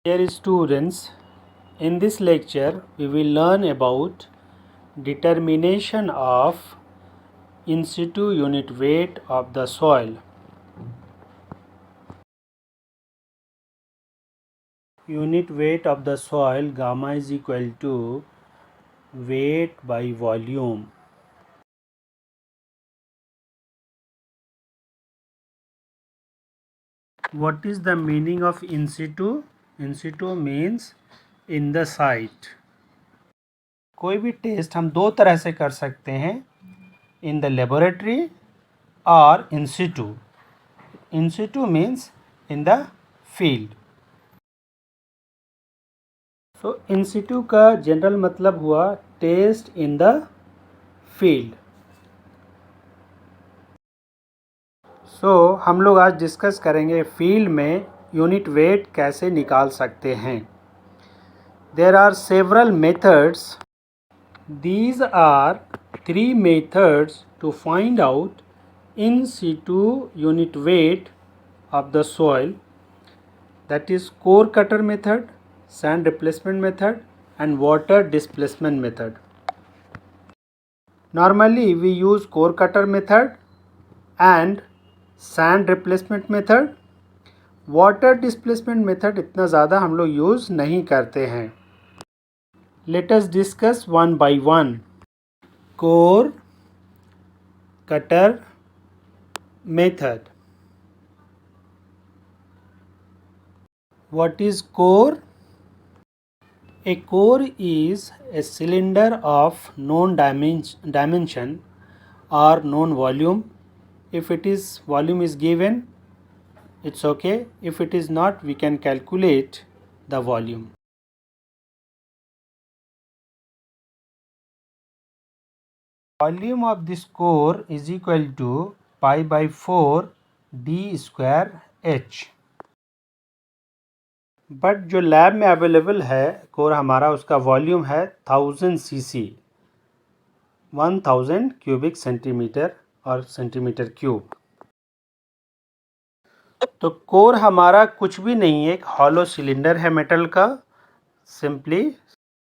Dear students, in this lecture we will learn about determination of in situ unit weight of the soil. Unit weight of the soil gamma is equal to weight by volume. What is the meaning of in situ? In situ means in the site. कोई भी test हम दो तरह से कर सकते हैं, in the laboratory or in situ. In situ means in the field. So in situ का जनरल मतलब हुआ टेस्ट इन द फील्ड. सो हम लोग आज डिस्कस करेंगे फील्ड में यूनिट वेट कैसे निकाल सकते हैं. There are several methods. These are 3 methods to find out in situ unit weight of the soil, that is core cutter method, sand replacement method and water displacement method. Normally we use core cutter method and sand replacement method. Water displacement method इतना ज़्यादा हम लोग use नहीं करते हैं. Let us discuss one by one. Core cutter method. What is core? A core is a cylinder of known dimension or known volume. If it is volume is given, it's okay. If it is not, we can calculate the volume. Volume of this core is equal to pi by 4 d square h. But जो lab में available है core हमारा, उसका volume है 1000 cc, 1000 cubic centimetre और centimetre cube. तो core हमारा कुछ भी नहीं है, एक हॉलो सिलेंडर है मेटल का. सिंपली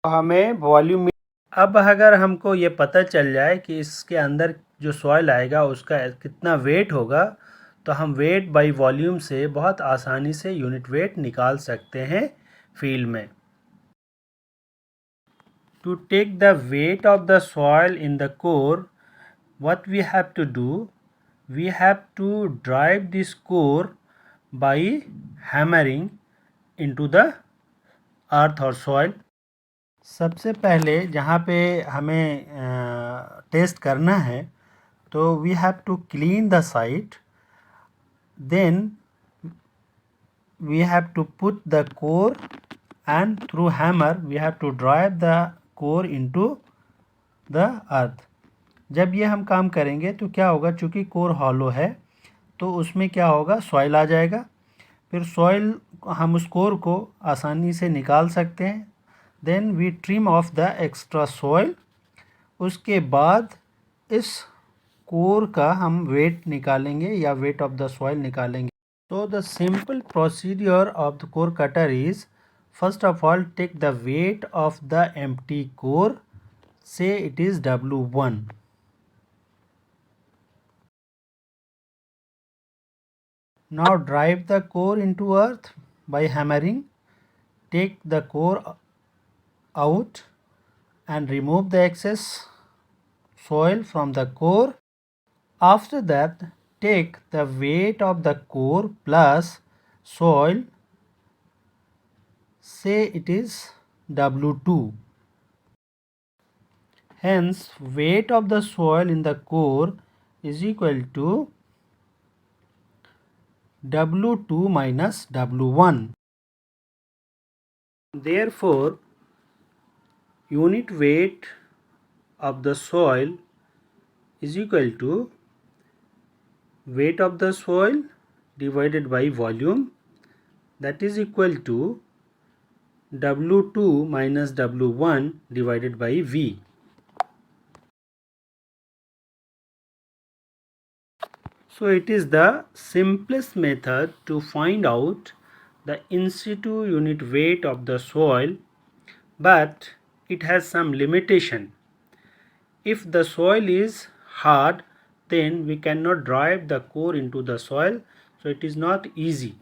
हमें वॉल्यूम. अब अगर हमको ये पता चल जाए कि इसके अंदर जो सॉइल आएगा उसका कितना वेट होगा, तो हम वेट बाय वॉल्यूम से बहुत आसानी से यूनिट वेट निकाल सकते हैं फील्ड में. To take the weight of the soil in the core, what we have to do, we have to drive this core by hammering into the earth और soil. सबसे पहले जहाँ पे हमें टेस्ट करना है, तो we have to clean the site. Then we have to put the core and through hammer we have to drive the core into the earth. जब ये हम काम करेंगे तो क्या होगा, चूँकि कोर हॉलो है तो उसमें क्या होगा, सॉइल आ जाएगा. फिर सॉइल हम उस कोर को आसानी से निकाल सकते हैं. Then we trim off the extra soil. उसके बाद इस कोर का हम वेट निकालेंगे या वेट ऑफ द सॉइल निकालेंगे. तो the simple procedure of the core cutter is, first of all take the weight of the empty core, say it is W1. Now drive the core into earth by hammering. Take the core out and remove the excess soil from the core. After that, take the weight of the core plus soil, say it is W2. Hence, weight of the soil in the core is equal to W2 minus W1. Therefore, unit weight of the soil is equal to weight of the soil divided by volume, that is equal to W2 minus W1 divided by V. So it is the simplest method to find out the in situ unit weight of the soil, but it has some limitation. If the soil is hard, then we cannot drive the core into the soil, so it is not easy.